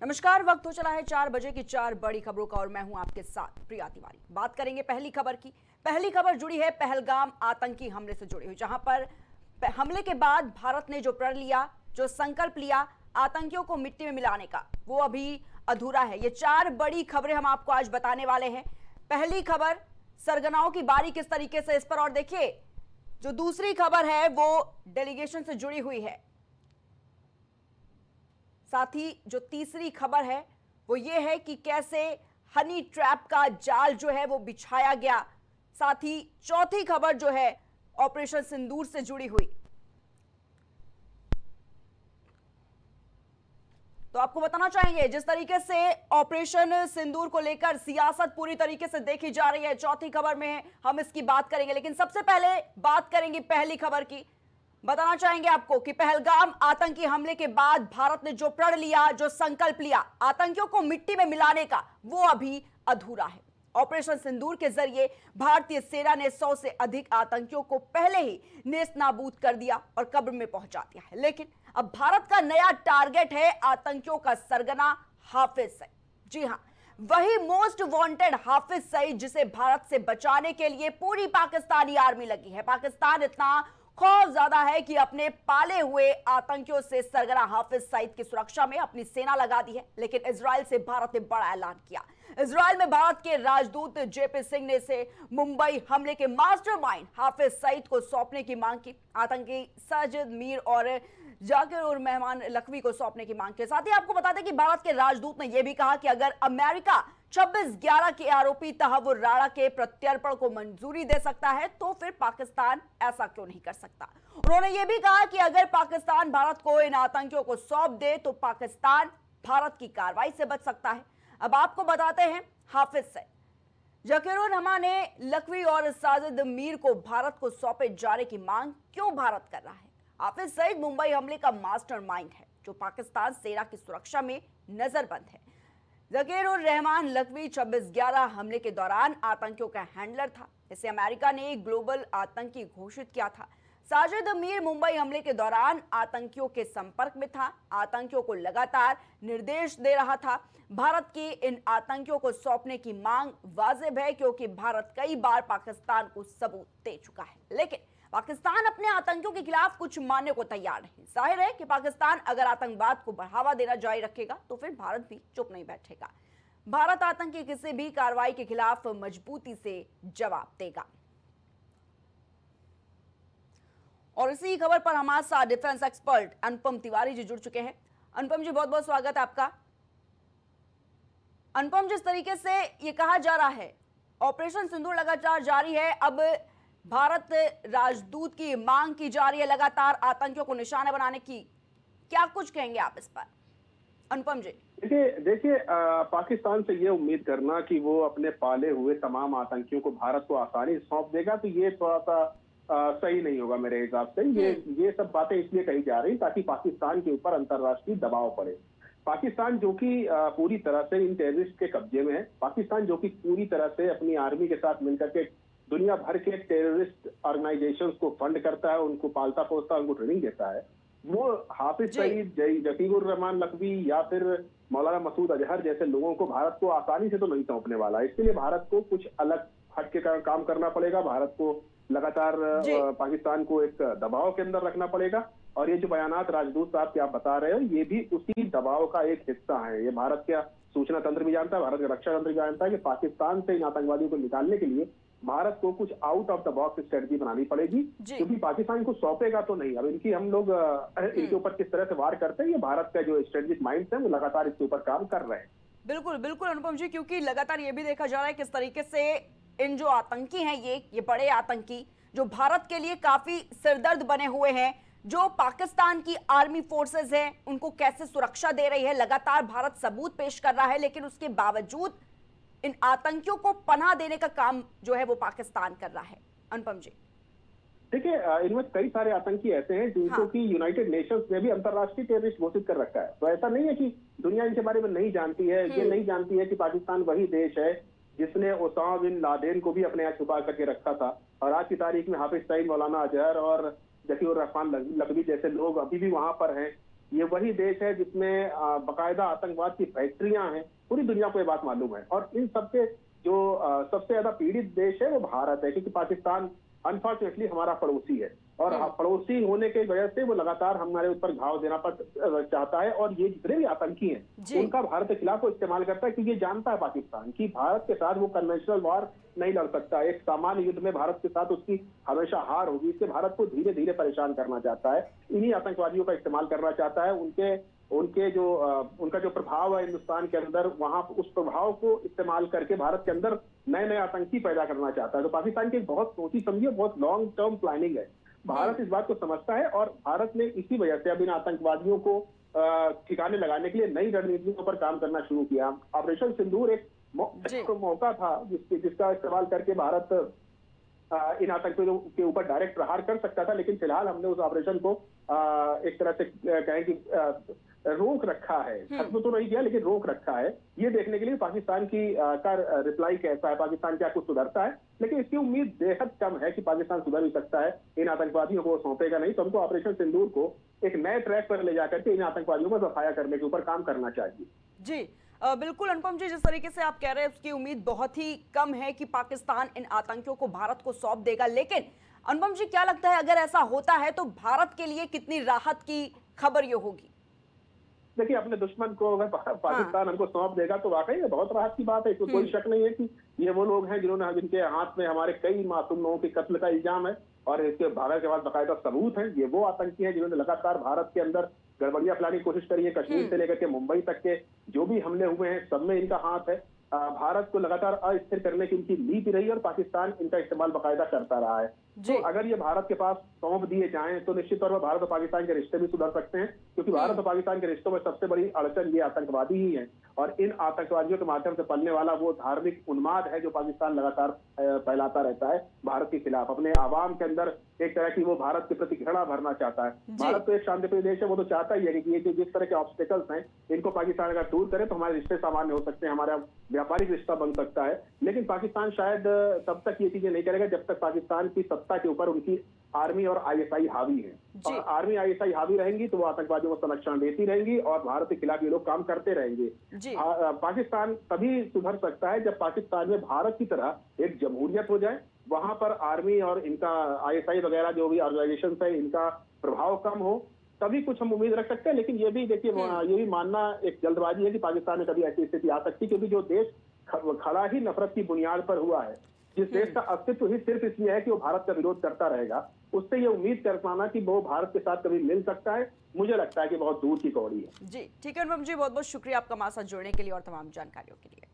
नमस्कार। वक्त हो चला है 4 बजे की 4 बड़ी खबरों का और मैं हूं आपके साथ प्रिया तिवारी। बात करेंगे पहली खबर की। पहली खबर जुड़ी है पहलगाम आतंकी हमले से जुड़ी हुई, जहां पर हमले के बाद भारत ने जो प्रण लिया, जो संकल्प लिया आतंकियों को मिट्टी में मिलाने का, वो अभी अधूरा है। ये 4 बड़ी खबरें हम आपको आज बताने वाले हैं। पहली खबर, सरगनाओं की बारी किस तरीके से, इस पर। और देखिए, जो दूसरी खबर है वो डेलीगेशन से जुड़ी हुई है। साथ ही जो तीसरी खबर है वो ये है कि कैसे हनी ट्रैप का जाल जो है वो बिछाया गया। साथ ही चौथी खबर जो है ऑपरेशन सिंदूर से जुड़ी हुई। तो आपको बताना चाहेंगे, जिस तरीके से ऑपरेशन सिंदूर को लेकर सियासत पूरी तरीके से देखी जा रही है, चौथी खबर में हम इसकी बात करेंगे। लेकिन सबसे पहले बात करेंगे पहली खबर की। बताना चाहेंगे आपको कि पहलगाम आतंकी हमले के बाद भारत ने जो प्रण लिया, जो संकल्प लिया आतंकियों को मिट्टी में मिलाने का, वो अभी अधूरा है। ऑपरेशन सिंदूर के जरिए भारतीय सेना ने 100 से अधिक आतंकियों को पहले ही नेस्त नाबूद कर दिया और कब्र में पहुंचा दिया है। लेकिन अब भारत का नया टारगेट है आतंकियों का सरगना हाफिज सईद। जी हां, वही मोस्ट वांटेड हाफिज सईद जिसे भारत से बचाने के लिए पूरी पाकिस्तानी आर्मी लगी है। पाकिस्तान इतना खौफ ज्यादा है कि अपने पाले हुए आतंकियों से सरगना हाफिज सईद की सुरक्षा में अपनी सेना लगा दी है। लेकिन इजराइल से भारत ने बड़ा ऐलान किया। इजराइल में भारत के राजदूत जेपी सिंह ने से मुंबई हमले के मास्टरमाइंड हाफिज सईद को सौंपने की मांग की। आतंकी साजिद मीर और जाकिर और मेहमान लखवी को सौंपने की मांग के साथ ही आपको बता दें कि भारत के राजदूत ने यह भी कहा कि अगर अमेरिका 26/11 के आरोपी तहव्वुर राणा के प्रत्यर्पण को मंजूरी दे सकता है तो फिर पाकिस्तान ऐसा क्यों नहीं कर सकता। उन्होंने यह भी कहा कि अगर पाकिस्तान भारत को इन आतंकियों को सौंप दे तो पाकिस्तान भारत की कार्रवाई से बच सकता है। अब आपको बताते हैं हाफिज सईद, जाकिर रहमान ने लखवी और साजिद मीर को भारत को सौंपे जाने की मांग क्यों भारत कर रहा है। हाफिज सईद मुंबई हमले का मास्टरमाइंड है जो पाकिस्तान सेना की सुरक्षा में नजरबंद है। जाकिर रहमान लखवी 26/11 हमले के दौरान आतंकियों का हैंडलर था। इसे अमेरिका ने एक ग्लोबल आतंकी घोषित किया था। साजिद मीर मुंबई हमले के दौरान आतंकियों के संपर्क में था, आतंकियों को लगातार निर्देश दे रहा था। भारत की इन आतंकियों को सौंपने की मांग वाजिब है क्योंकि भारत कई बार पाकिस्तान को सबूत दे चुका है। लेकिन पाकिस्तान अपने आतंकियों के खिलाफ कुछ मानने को तैयार नहीं। जाहिर है कि पाकिस्तान अगर आतंकवाद को बढ़ावा देना जारी रखेगा तो फिर भारत भी चुप नहीं बैठेगा। भारत आतंकी किसी भी कार्रवाई के खिलाफ मजबूती से जवाब देगा। और इसी खबर पर हमारे साथ डिफेंस एक्सपर्ट अनुपम तिवारी जी जुड़ चुके हैं। अनुपम जी, बहुत बहुत स्वागत है आपका। अनुपम, जिस तरीके से ये कहा जा रहा है ऑपरेशन सिंदूर लगातार जारी है, अब भारत राजदूत की मांग की जा रही है लगातार आतंकियों को निशाना बनाने की, क्या कुछ कहेंगे आप इस पर अनुपम जी? देखिए पाकिस्तान से ये उम्मीद करना कि वो अपने पाले हुए तमाम आतंकियों को भारत को आसानी से सौंप देगा तो ये थोड़ा सा सही नहीं होगा मेरे हिसाब से। ये सब बातें इसलिए कही जा रही ताकि पाकिस्तान के ऊपर अंतर्राष्ट्रीय दबाव पड़े। पाकिस्तान जो कि पूरी तरह से इन टेररिस्ट के कब्जे में है, पाकिस्तान जो कि पूरी तरह से अपनी आर्मी के साथ मिलकर के दुनिया भर के टेररिस्ट ऑर्गेनाइजेशंस को फंड करता है, उनको पालता पोसता है, उनको ट्रेनिंग देता है, वो हाफिज सईद, जकीर रहमान लखवी या फिर मौलाना मसूद अजहर जैसे लोगों को भारत को आसानी से तो नहीं सौंपने वाला। इसके लिए भारत को कुछ अलग हटके काम करना पड़ेगा। भारत को लगातार पाकिस्तान को एक दबाव के अंदर रखना पड़ेगा। और ये जो बयानात राजदूत साहब के आप बता रहे हो, ये भी उसी दबाव का एक हिस्सा है। ये भारत का सूचना तंत्र भी जानता है, भारत का रक्षा तंत्र भी जानता है कि पाकिस्तान से इन आतंकवादियों को निकालने के लिए भारत को कुछ out of the box strategy बनानी पड़ेगी, क्योंकि पाकिस्तान को सौंपेगा तो नहीं। अब इनकी हम लोग इनके ऊपर किस तरह से वार करते हैं, ये भारत का जो स्ट्रेटेजिक माइंड है वो लगातार इसके ऊपर काम कर रहे हैं। बिल्कुल बिल्कुल अनुपम जी, क्योंकि लगातार ये भी देखा जा रहा है किस तरीके से इन जो आतंकी हैं, ये बड़े आतंकी जो भारत के लिए काफी सिरदर्द बने हुए हैं, जो पाकिस्तान की आर्मी फोर्सेस हैं, उनको कैसे सुरक्षा दे रही है। लगातार भारत सबूत पेश कर रहा है, लेकिन उसके बावजूद इन आतंकियों को पनाह देने का काम जो है वो पाकिस्तान कर रहा है। अनुपम जी, देखिए इनमें कई सारे आतंकी ऐसे हैं जिनको कि यूनाइटेड नेशंस ने भी अंतर्राष्ट्रीय टेररिस्ट घोषित कर रखा है। तो ऐसा नहीं है कि दुनिया इनके बारे में नहीं जानती है। ये नहीं जानती है कि पाकिस्तान वही देश है जिसने ओसामा बिन लादेन को भी अपने यहाँ छुपा करके रखा था। और आज की तारीख में हाफिज सईद, मौलाना अजहर और जकीर रहमान लखवी जैसे लोग अभी भी वहां पर हैं। ये वही देश है जिसमें बाकायदा आतंकवाद की फैक्ट्रियां हैं। पूरी दुनिया को ये बात मालूम है। और इन सबके जो सबसे ज्यादा पीड़ित देश है वो भारत है, क्योंकि पाकिस्तान अनफॉर्चुनेटली हमारा पड़ोसी है। और पड़ोसी होने की वजह से वो लगातार हमारे ऊपर घाव देना चाहता है। और ये जितने भी आतंकी हैं उनका भारत के खिलाफ वो इस्तेमाल करता है, क्योंकि ये जानता है पाकिस्तान कि भारत के साथ वो कन्वेंशनल वॉर नहीं लड़ सकता। एक सामान्य युद्ध में भारत के साथ उसकी हमेशा हार होगी। इससे भारत को धीरे धीरे परेशान करना चाहता है, इन्हीं आतंकवादियों का इस्तेमाल करना चाहता है। उनका जो प्रभाव है हिंदुस्तान के अंदर, वहां उस प्रभाव को इस्तेमाल करके भारत के अंदर नए नए आतंकी पैदा करना चाहता है। तो पाकिस्तान की बहुत सोची समझी बहुत लॉन्ग टर्म प्लानिंग है। भारत इस बात को समझता है और भारत ने इसी वजह से अब इन आतंकवादियों को ठिकाने लगाने के लिए नई रणनीतियों पर काम करना शुरू किया। ऑपरेशन सिंदूर एक मौका था जिसका इस्तेमाल करके भारत इन आतंकियों के ऊपर डायरेक्ट प्रहार कर सकता था। लेकिन फिलहाल हमने उस ऑपरेशन को एक तरह से कहें कि रोक रखा है। खत्म तो नहीं किया लेकिन रोक रखा है, ये देखने के लिए पाकिस्तान का रिप्लाई कैसा है, पाकिस्तान क्या कुछ सुधरता है। लेकिन इसकी उम्मीद बेहद कम है कि पाकिस्तान सुधर भी सकता है। इन आतंकवादियों को सौंपेगा नहीं। तो हमको ऑपरेशन सिंदूर को एक नए ट्रैक पर ले जाकर के इन आतंकवादियों को सफाया करने के ऊपर काम करना चाहिए। जी बिल्कुल अनुपम जी, जिस तरीके से आप कह रहे हैं उसकी उम्मीद बहुत ही कम है कि पाकिस्तान इन आतंकियों को भारत को सौंप देगा। लेकिन अनुपम जी क्या लगता है अगर ऐसा होता है तो भारत के लिए कितनी राहत की खबर ये होगी? देखिए, अपने दुश्मन को अगर पाकिस्तान हमको सौंप देगा तो वाकई में बहुत राहत की बात है। इसमें कोई शक नहीं है कि ये वो लोग हैं जिनके हाथ में हमारे कई मासूम लोगों के कत्ल का इल्जाम है और इसके भागने के बाद बाकायदा सबूत है। ये वो आतंकी हैं जिन्होंने लगातार भारत के अंदर गड़बड़ियां फैलाने की कोशिश करी है। कश्मीर से लेकर के मुंबई तक के जो भी हमले हुए हैं सब में इनका हाथ है। भारत को लगातार अस्थिर करने की इनकी नीति रही और पाकिस्तान इनका इस्तेमाल बाकायदा करता रहा है। तो अगर ये भारत के पास सौंप दिए जाएं तो निश्चित तौर पर भारत और पाकिस्तान के रिश्ते भी सुधर सकते हैं, क्योंकि भारत और पाकिस्तान के रिश्तों में सबसे बड़ी अड़चन ये आतंकवादी ही है। और इन आतंकवादियों के माध्यम से पलने वाला वो धार्मिक उन्माद है जो पाकिस्तान लगातार फैलाता रहता है भारत के खिलाफ। अपने आवाम के अंदर एक तरह की वो भारत के प्रति घृणा भरना चाहता है। भारत तो एक शांतिप्रिय देश है, वो तो चाहता ही है कि ये जिस तरह के ऑब्स्टेकल्स हैं इनको पाकिस्तान अगर दूर करे तो हमारे रिश्ते सामान्य हो सकते हैं, हमारा व्यापारिक रिश्ता बन सकता है। लेकिन पाकिस्तान शायद तब तक ये चीजें नहीं करेगा जब तक पाकिस्तान की सत्ता के ऊपर उनकी आर्मी और आईएसआई हावी है। और आर्मी आईएसआई हावी रहेंगी तो वो आतंकवादियों को संरक्षण देती रहेंगी और भारत के खिलाफ ये लोग काम करते रहेंगे। पाकिस्तान तभी सुधर सकता है जब पाकिस्तान में भारत की तरह एक जमहूरियत हो जाए, वहां पर आर्मी और इनका आईएसआई वगैरह जो भी ऑर्गेनाइजेशन है इनका प्रभाव कम हो, तभी कुछ हम उम्मीद रख सकते हैं। लेकिन ये भी देखिए, ये भी मानना एक जल्दबाजी है कि पाकिस्तान में कभी ऐसी स्थिति आ सकती, क्योंकि जो देश खड़ा ही नफरत की बुनियाद पर हुआ है, जिस देश का अस्तित्व ही सिर्फ इसलिए है कि वो भारत का विरोध करता रहेगा, उससे ये उम्मीद कर पाना कि वो भारत के साथ कभी मिल सकता है, मुझे लगता है कि बहुत दूर की कौड़ी है। जी ठीक है अनुपम जी, बहुत बहुत शुक्रिया आपका हमारे साथ जुड़ने के लिए और तमाम जानकारियों के लिए।